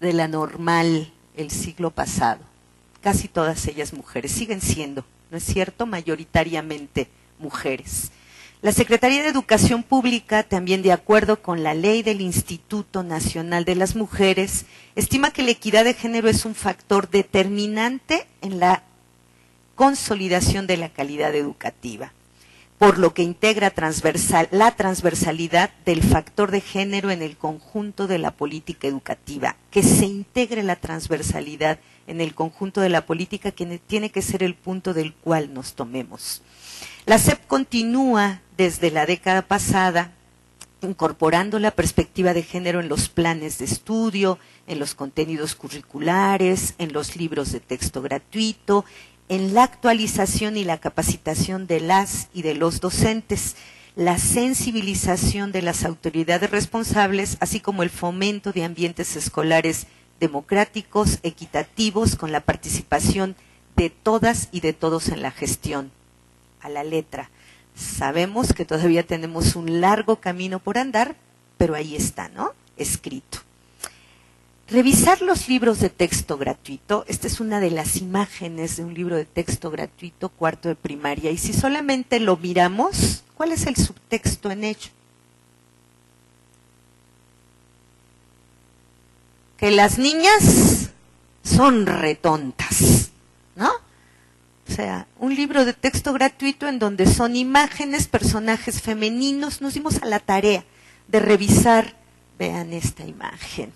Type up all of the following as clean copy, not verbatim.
de la normal el siglo pasado. Casi todas ellas mujeres, siguen siendo, ¿no es cierto?, mayoritariamente mujeres. La Secretaría de Educación Pública, también de acuerdo con la ley del Instituto Nacional de las Mujeres, estima que la equidad de género es un factor determinante en la consolidación de la calidad educativa, por lo que integra la transversalidad del factor de género en el conjunto de la política educativa. Que se integre la transversalidad en el conjunto de la política que tiene que ser el punto del cual nos tomemos. La SEP continúa desde la década pasada incorporando la perspectiva de género en los planes de estudio, en los contenidos curriculares, en los libros de texto gratuito, en la actualización y la capacitación de las y de los docentes, la sensibilización de las autoridades responsables, así como el fomento de ambientes escolares democráticos, equitativos, con la participación de todas y de todos en la gestión. A la letra. Sabemos que todavía tenemos un largo camino por andar, pero ahí está, ¿no?, escrito. Revisar los libros de texto gratuito. Esta es una de las imágenes de un libro de texto gratuito, cuarto de primaria. Y si solamente lo miramos, ¿cuál es el subtexto en ello? Que las niñas son retontas, ¿no? O sea, un libro de texto gratuito en donde son imágenes, personajes femeninos. Nos dimos a la tarea de revisar, vean esta imagen.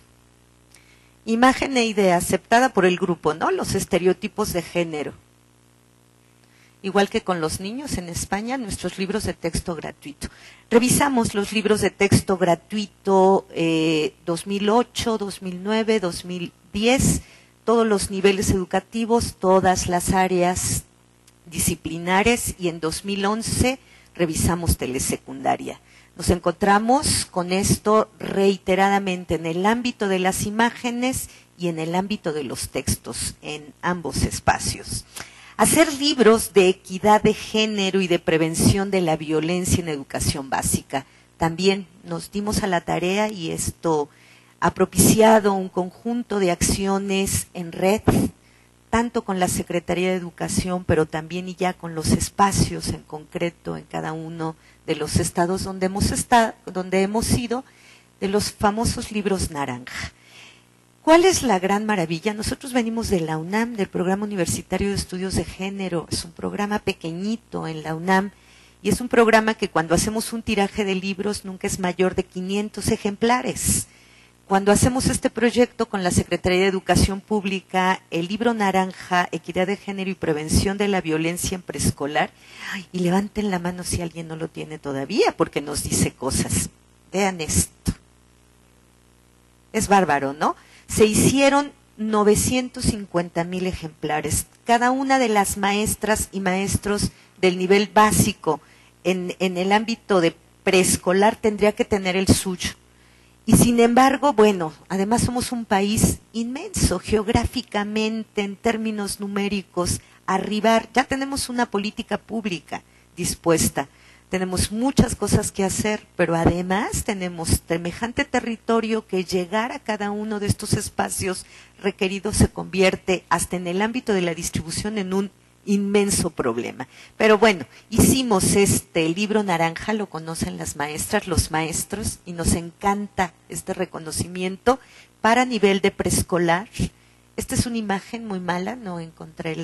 Imagen e idea aceptada por el grupo, ¿no? Los estereotipos de género. Igual que con los niños en España, nuestros libros de texto gratuito. Revisamos los libros de texto gratuito 2008, 2009, 2010, todos los niveles educativos, todas las áreas disciplinares, y en 2011 revisamos telesecundaria. Nos encontramos con esto reiteradamente en el ámbito de las imágenes y en el ámbito de los textos, en ambos espacios. Hacer libros de equidad de género y de prevención de la violencia en educación básica. También nos dimos a la tarea, y esto ha propiciado un conjunto de acciones en red, tanto con la Secretaría de Educación, pero también y ya con los espacios en concreto en cada uno de los estados donde hemos ido, de los famosos libros naranja. ¿Cuál es la gran maravilla? Nosotros venimos de la UNAM, del Programa Universitario de Estudios de Género. Es un programa pequeñito en la UNAM, y es un programa que cuando hacemos un tiraje de libros nunca es mayor de 500 ejemplares. Cuando hacemos este proyecto con la Secretaría de Educación Pública, el libro naranja, Equidad de Género y Prevención de la Violencia en Preescolar, y levanten la mano si alguien no lo tiene todavía, porque nos dice cosas. Vean esto. Es bárbaro, ¿no? Se hicieron 950,000 ejemplares. Cada una de las maestras y maestros del nivel básico en el ámbito de preescolar tendría que tener el suyo. Y sin embargo, bueno, además somos un país inmenso geográficamente, en términos numéricos, arribar, ya tenemos una política pública dispuesta, tenemos muchas cosas que hacer, pero además tenemos semejante territorio que llegar a cada uno de estos espacios requeridos se convierte hasta en el ámbito de la distribución en un inmenso problema. Pero bueno, hicimos este libro naranja, lo conocen las maestras, los maestros, y nos encanta este reconocimiento para nivel de preescolar. Esta es una imagen muy mala, no encontré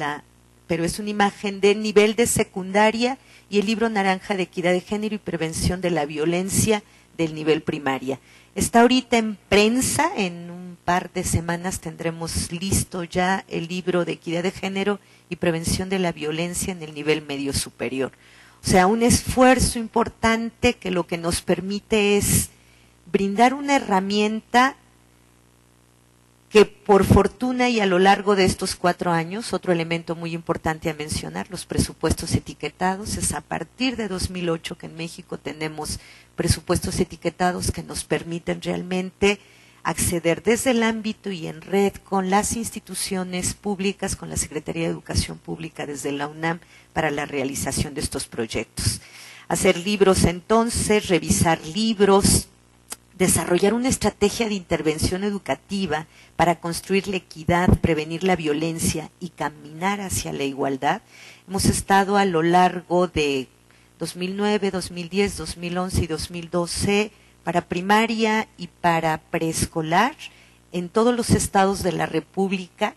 pero es una imagen de nivel de secundaria, y el libro naranja de equidad de género y prevención de la violencia del nivel primaria. Está ahorita en prensa, en un par de semanas tendremos listo ya el libro de equidad de género y prevención de la violencia en el nivel medio superior. O sea, un esfuerzo importante que lo que nos permite es brindar una herramienta que por fortuna y a lo largo de estos 4 años, otro elemento muy importante a mencionar, los presupuestos etiquetados. Es a partir de 2008 que en México tenemos presupuestos etiquetados que nos permiten realmente acceder desde el ámbito y en red con las instituciones públicas, con la Secretaría de Educación Pública desde la UNAM para la realización de estos proyectos. Hacer libros entonces, revisar libros, desarrollar una estrategia de intervención educativa para construir la equidad, prevenir la violencia y caminar hacia la igualdad. Hemos estado a lo largo de 2009, 2010, 2011 y 2012 para primaria y para preescolar en todos los estados de la República,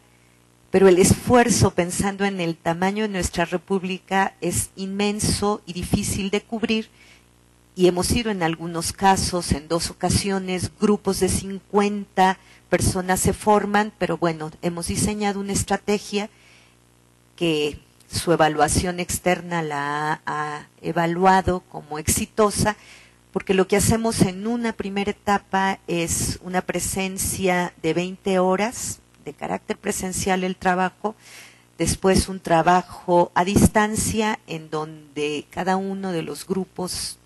pero el esfuerzo, pensando en el tamaño de nuestra República, es inmenso y difícil de cubrir. Y hemos sido en algunos casos, en 2 ocasiones, grupos de 50 personas se forman, pero bueno, hemos diseñado una estrategia que su evaluación externa la ha evaluado como exitosa, porque lo que hacemos en una primera etapa es una presencia de 20 horas, de carácter presencial el trabajo, después un trabajo a distancia en donde cada uno de los grupos,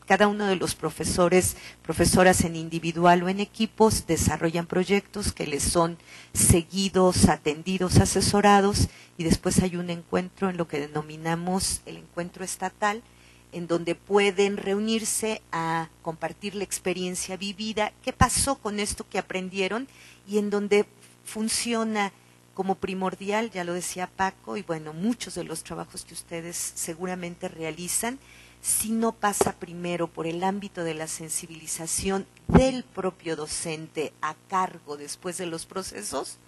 cada uno de los profesores, profesoras en individual o en equipos desarrollan proyectos que les son seguidos, atendidos, asesorados, y después hay un encuentro en lo que denominamos el encuentro estatal, en donde pueden reunirse a compartir la experiencia vivida, qué pasó con esto que aprendieron, y en donde funciona como primordial, ya lo decía Paco, y bueno, muchos de los trabajos que ustedes seguramente realizan, si no pasa primero por el ámbito de la sensibilización del propio docente a cargo después de los procesos,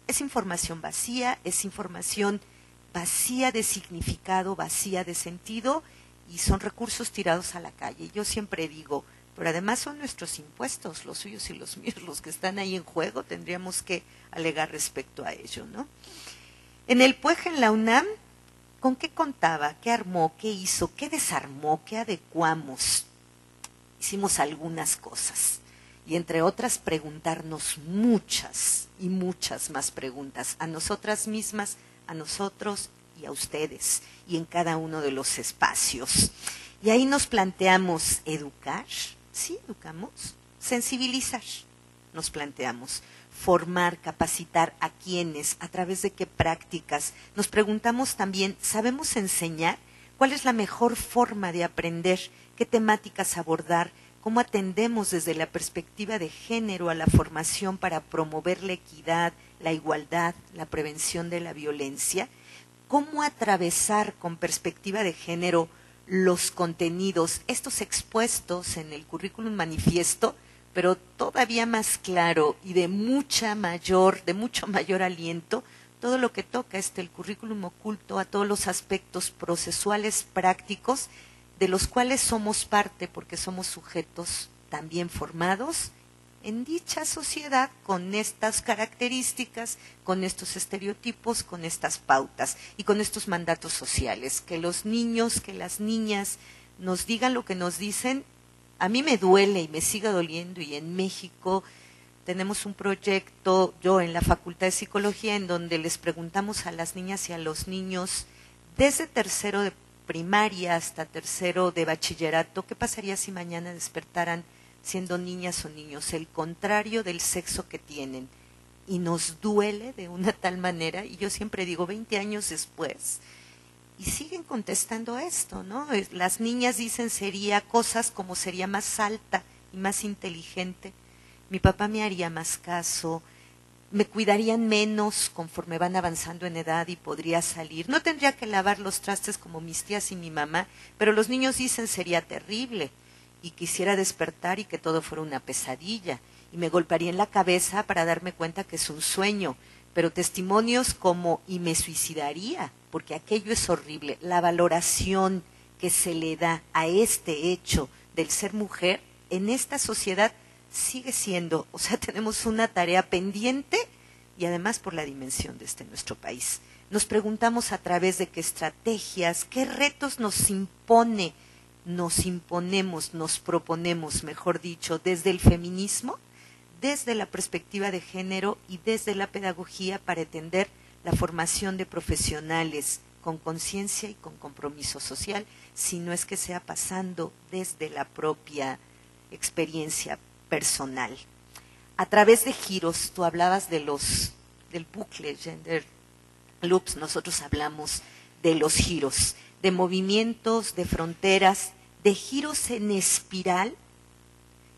es información vacía, es información vacía de significado, vacía de sentido, y son recursos tirados a la calle. Yo siempre digo, pero además son nuestros impuestos, los suyos y los míos, los que están ahí en juego, tendríamos que alegar respecto a ello, ¿no? En el PUEG en la UNAM, ¿con qué contaba? ¿Qué armó? ¿Qué hizo? ¿Qué desarmó? ¿Qué adecuamos? Hicimos algunas cosas, y entre otras preguntarnos muchas y muchas más preguntas, a nosotras mismas, a nosotros y a ustedes, y en cada uno de los espacios. Y ahí nos planteamos educar, sí, educamos, sensibilizar, nos planteamos formar, capacitar a quienes, a través de qué prácticas. Nos preguntamos también, ¿sabemos enseñar? ¿Cuál es la mejor forma de aprender? ¿Qué temáticas abordar? ¿Cómo atendemos desde la perspectiva de género a la formación para promover la equidad, la igualdad, la prevención de la violencia? ¿Cómo atravesar con perspectiva de género los contenidos, estos expuestos en el currículum manifiesto, pero todavía más claro y de mucho mayor aliento, todo lo que toca el currículum oculto a todos los aspectos procesuales prácticos de los cuales somos parte porque somos sujetos también formados en dicha sociedad con estas características, con estos estereotipos, con estas pautas y con estos mandatos sociales. Que los niños, que las niñas nos digan lo que nos dicen, a mí me duele y me sigue doliendo, y en México tenemos un proyecto, yo en la Facultad de Psicología, en donde les preguntamos a las niñas y a los niños desde tercero de primaria hasta tercero de bachillerato, ¿qué pasaría si mañana despertaran siendo niñas o niños, el contrario del sexo que tienen? Y nos duele de una tal manera, y yo siempre digo 20 años después, y siguen contestando esto, ¿no? Las niñas dicen sería cosas como sería más alta y más inteligente, mi papá me haría más caso, me cuidarían menos conforme van avanzando en edad y podría salir, no tendría que lavar los trastes como mis tías y mi mamá, pero los niños dicen sería terrible, y quisiera despertar y que todo fuera una pesadilla, y me golpearía en la cabeza para darme cuenta que es un sueño, pero testimonios como y me suicidaría, porque aquello es horrible. La valoración que se le da a este hecho del ser mujer en esta sociedad sigue siendo, o sea, tenemos una tarea pendiente, y además por la dimensión de nuestro país. Nos preguntamos a través de qué estrategias, qué retos nos imponemos, nos proponemos, mejor dicho, desde el feminismo, desde la perspectiva de género y desde la pedagogía para atender la formación de profesionales con conciencia y con compromiso social, si no es que sea pasando desde la propia experiencia personal. A través de giros, tú hablabas del bucle, gender loops, nosotros hablamos de los giros, de movimientos, de fronteras, de giros en espiral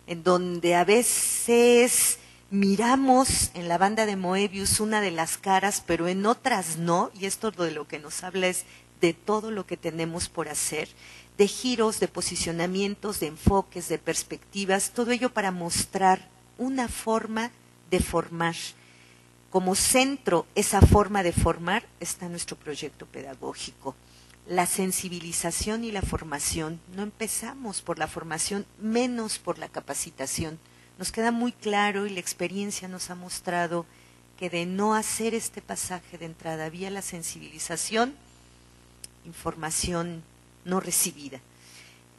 en donde a veces miramos en la banda de Moebius una de las caras, pero en otras no, y esto de lo que nos habla es de todo lo que tenemos por hacer, de giros, de posicionamientos, de enfoques, de perspectivas, todo ello para mostrar una forma de formar. Como centro, esa forma de formar, está nuestro proyecto pedagógico. La sensibilización y la formación. No empezamos por la formación, menos por la capacitación. Nos queda muy claro y la experiencia nos ha mostrado que de no hacer este pasaje de entrada vía la sensibilización, información no recibida.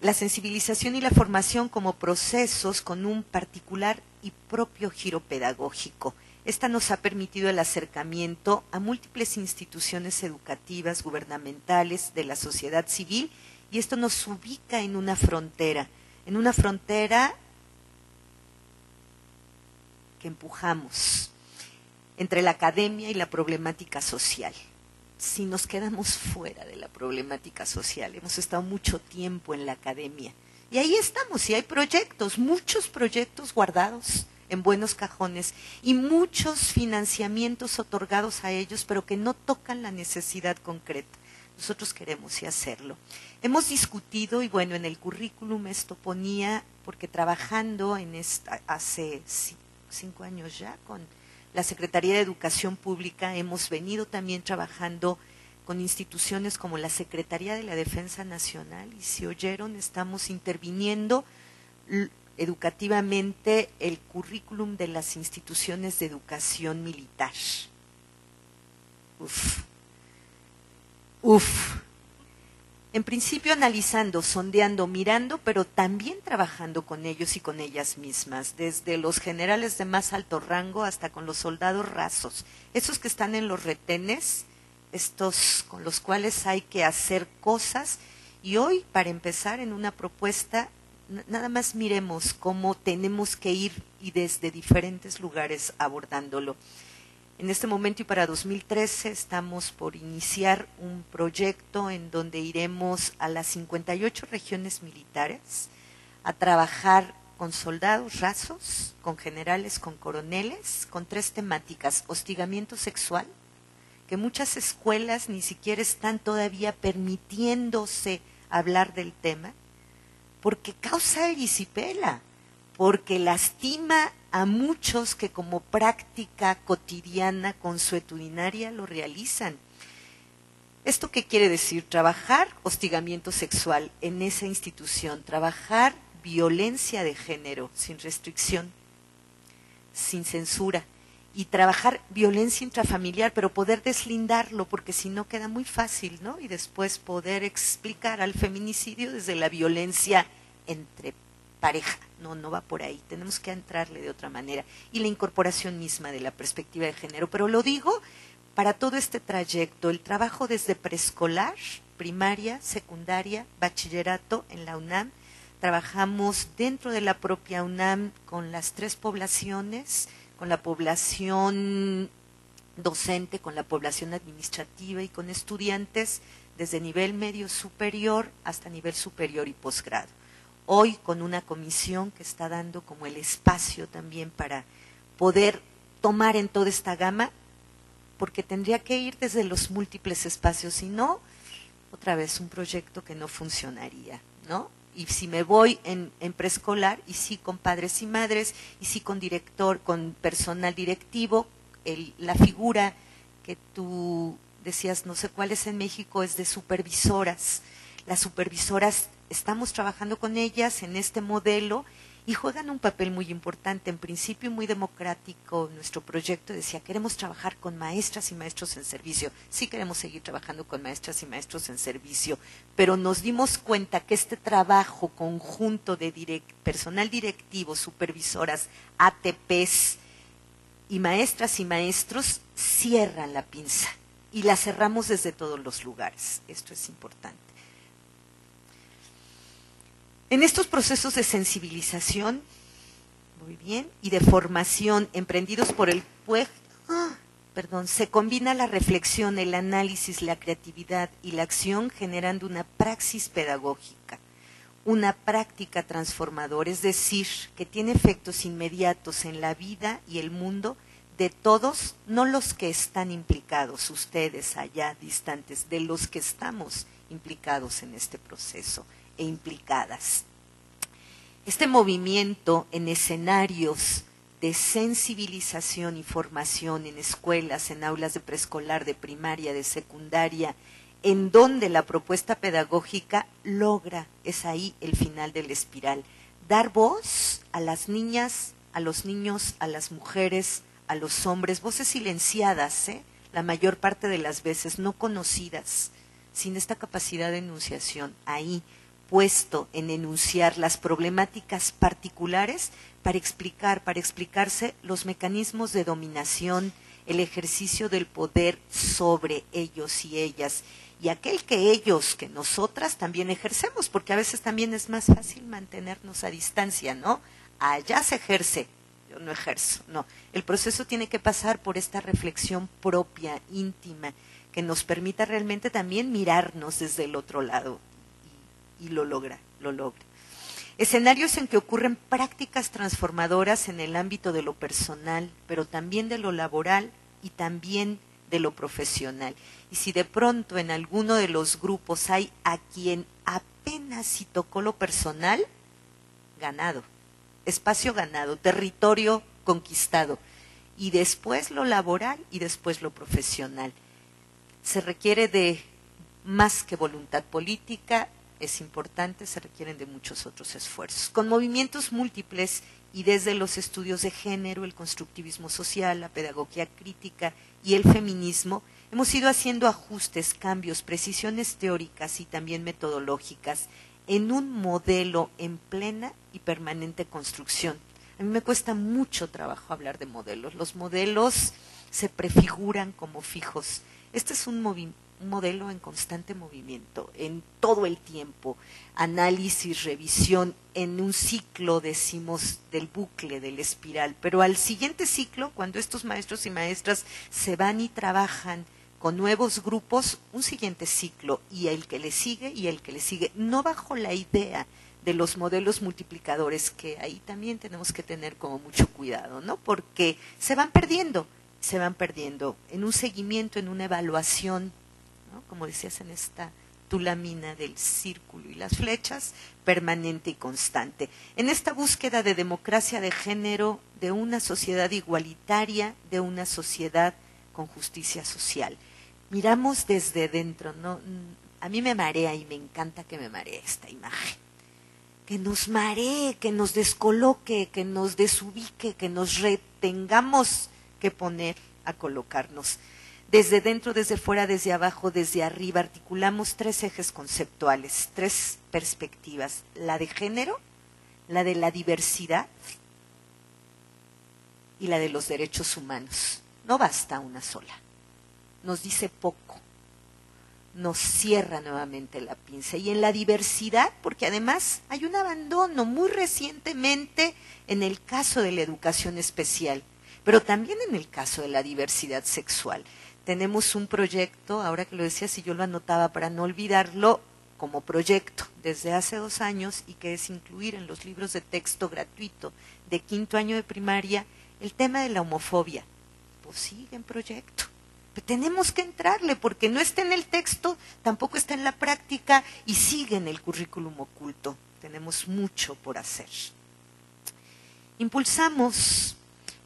La sensibilización y la formación como procesos con un particular y propio giro pedagógico. Esta nos ha permitido el acercamiento a múltiples instituciones educativas, gubernamentales, de la sociedad civil, y esto nos ubica en una frontera que empujamos entre la academia y la problemática social. Si nos quedamos fuera de la problemática social, hemos estado mucho tiempo en la academia, y ahí estamos, y hay proyectos, muchos proyectos guardados en buenos cajones, y muchos financiamientos otorgados a ellos, pero que no tocan la necesidad concreta. Nosotros queremos hacerlo. Hemos discutido, y bueno, en el currículum esto ponía, porque trabajando en hace 5 años ya con la Secretaría de Educación Pública, hemos venido también trabajando con instituciones como la Secretaría de la Defensa Nacional, y si oyeron, estamos interviniendo educativamente el currículum de las instituciones de educación militar. En principio analizando, sondeando, mirando, pero también trabajando con ellos y con ellas mismas, desde los generales de más alto rango hasta con los soldados rasos, esos que están en los retenes, estos con los cuales hay que hacer cosas. Y hoy, para empezar, en una propuesta, nada más miremos cómo tenemos que ir y desde diferentes lugares abordándolo. En este momento y para 2013 estamos por iniciar un proyecto en donde iremos a las 58 regiones militares a trabajar con soldados rasos, con generales, con coroneles, con 3 temáticas: hostigamiento sexual, que muchas escuelas ni siquiera están todavía permitiéndose hablar del tema, porque causa erisipela, porque lastima a muchos que como práctica cotidiana, consuetudinaria, lo realizan. ¿Esto qué quiere decir? Trabajar hostigamiento sexual en esa institución, trabajar violencia de género sin restricción, sin censura, y trabajar violencia intrafamiliar, pero poder deslindarlo, porque si no queda muy fácil, ¿no? Y después poder explicar al feminicidio desde la violencia entre pareja. No va por ahí, tenemos que entrarle de otra manera. Y la incorporación misma de la perspectiva de género, pero lo digo para todo este trayecto, el trabajo desde preescolar, primaria, secundaria, bachillerato en la UNAM. Trabajamos dentro de la propia UNAM con las 3 poblaciones, con la población docente, con la población administrativa y con estudiantes desde nivel medio superior hasta nivel superior y posgrado. Hoy con una comisión que está dando como el espacio también para poder tomar en toda esta gama, porque tendría que ir desde los múltiples espacios, si no, otra vez un proyecto que no funcionaría, ¿no? Y si me voy en preescolar, y sí con padres y madres, y sí con director, con personal directivo, la figura que tú decías, no sé cuál es en México, es de supervisoras. Las supervisoras, estamos trabajando con ellas en este modelo y juegan un papel muy importante, en principio muy democrático. Nuestro proyecto decía, queremos trabajar con maestras y maestros en servicio. Sí queremos seguir trabajando con maestras y maestros en servicio, pero nos dimos cuenta que este trabajo conjunto de personal directivo, supervisoras, ATPs y maestras y maestros cierran la pinza, y la cerramos desde todos los lugares. Esto es importante. En estos procesos de sensibilización, muy bien, y de formación emprendidos por el PUEG, se combina la reflexión, el análisis, la creatividad y la acción, generando una praxis pedagógica, una práctica transformadora, es decir, que tiene efectos inmediatos en la vida y el mundo de todos, no los que están implicados, ustedes allá distantes, de los que estamos implicados en este proceso e implicadas. Este movimiento en escenarios de sensibilización y formación en escuelas, en aulas de preescolar, de primaria, de secundaria, en donde la propuesta pedagógica logra, es ahí el final de la espiral, dar voz a las niñas, a los niños, a las mujeres, a los hombres, voces silenciadas, la mayor parte de las veces no conocidas, sin esta capacidad de enunciación, ahí puesto en enunciar las problemáticas particulares para explicarse los mecanismos de dominación, el ejercicio del poder sobre ellos y ellas, y aquel que ellos, que nosotras también ejercemos, porque a veces también es más fácil mantenernos a distancia, ¿no? Allá se ejerce, yo no ejerzo, no. El proceso tiene que pasar por esta reflexión propia, íntima, que nos permita realmente también mirarnos desde el otro lado, y lo logra. Escenarios en que ocurren prácticas transformadoras en el ámbito de lo personal, pero también de lo laboral y también de lo profesional. Y si de pronto en alguno de los grupos hay a quien apenas si tocó lo personal, ganado, espacio ganado, territorio conquistado, y después lo laboral y después lo profesional. Se requiere de más que voluntad política, es importante, se requieren de muchos otros esfuerzos. Con movimientos múltiples y desde los estudios de género, el constructivismo social, la pedagogía crítica y el feminismo, hemos ido haciendo ajustes, cambios, precisiones teóricas y también metodológicas en un modelo en plena y permanente construcción. A mí me cuesta mucho trabajo hablar de modelos. Los modelos se prefiguran como fijos. Este es un modelo en constante movimiento, en todo el tiempo, análisis, revisión, en un ciclo, decimos, del bucle, del espiral, pero al siguiente ciclo, cuando estos maestros y maestras se van y trabajan con nuevos grupos, un siguiente ciclo, y el que le sigue, y el que le sigue, no bajo la idea de los modelos multiplicadores, que ahí también tenemos que tener como mucho cuidado, ¿no? Porque se van perdiendo en un seguimiento, en una evaluación, ¿no? Como decías en esta tu lámina del círculo y las flechas, permanente y constante. En esta búsqueda de democracia de género, de una sociedad igualitaria, de una sociedad con justicia social. Miramos desde dentro, ¿no? A mí me marea y me encanta que me maree esta imagen. Que nos maree, que nos descoloque, que nos desubique, que nos retengamos que poner a colocarnos. Desde dentro, desde fuera, desde abajo, desde arriba, articulamos tres ejes conceptuales, tres perspectivas. La de género, la de la diversidad y la de los derechos humanos. No basta una sola. Nos dice poco. Nos cierra nuevamente la pinza. Y en la diversidad, porque además hay un abandono muy recientemente en el caso de la educación especial, pero también en el caso de la diversidad sexual. Tenemos un proyecto, ahora que lo decías y yo lo anotaba para no olvidarlo, como proyecto desde hace 2 años y que es incluir en los libros de texto gratuito de 5º año de primaria el tema de la homofobia. Pues sigue en proyecto. Pero tenemos que entrarle porque no está en el texto, tampoco está en la práctica y sigue en el currículum oculto. Tenemos mucho por hacer. Impulsamos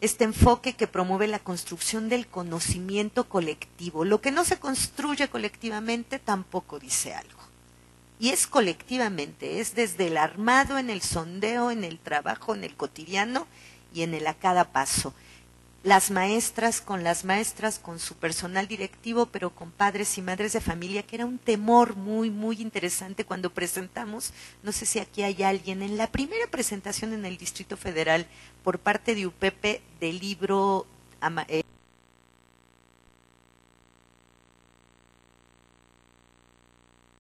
este enfoque que promueve la construcción del conocimiento colectivo. Lo que no se construye colectivamente tampoco dice algo. Y es colectivamente, es desde el armado, en el sondeo, en el trabajo, en el cotidiano y en el a cada paso. Las maestras, con su personal directivo, pero con padres y madres de familia, que era un temor muy, muy interesante cuando presentamos, no sé si aquí hay alguien, en la primera presentación en el Distrito Federal por parte de UPEPE del libro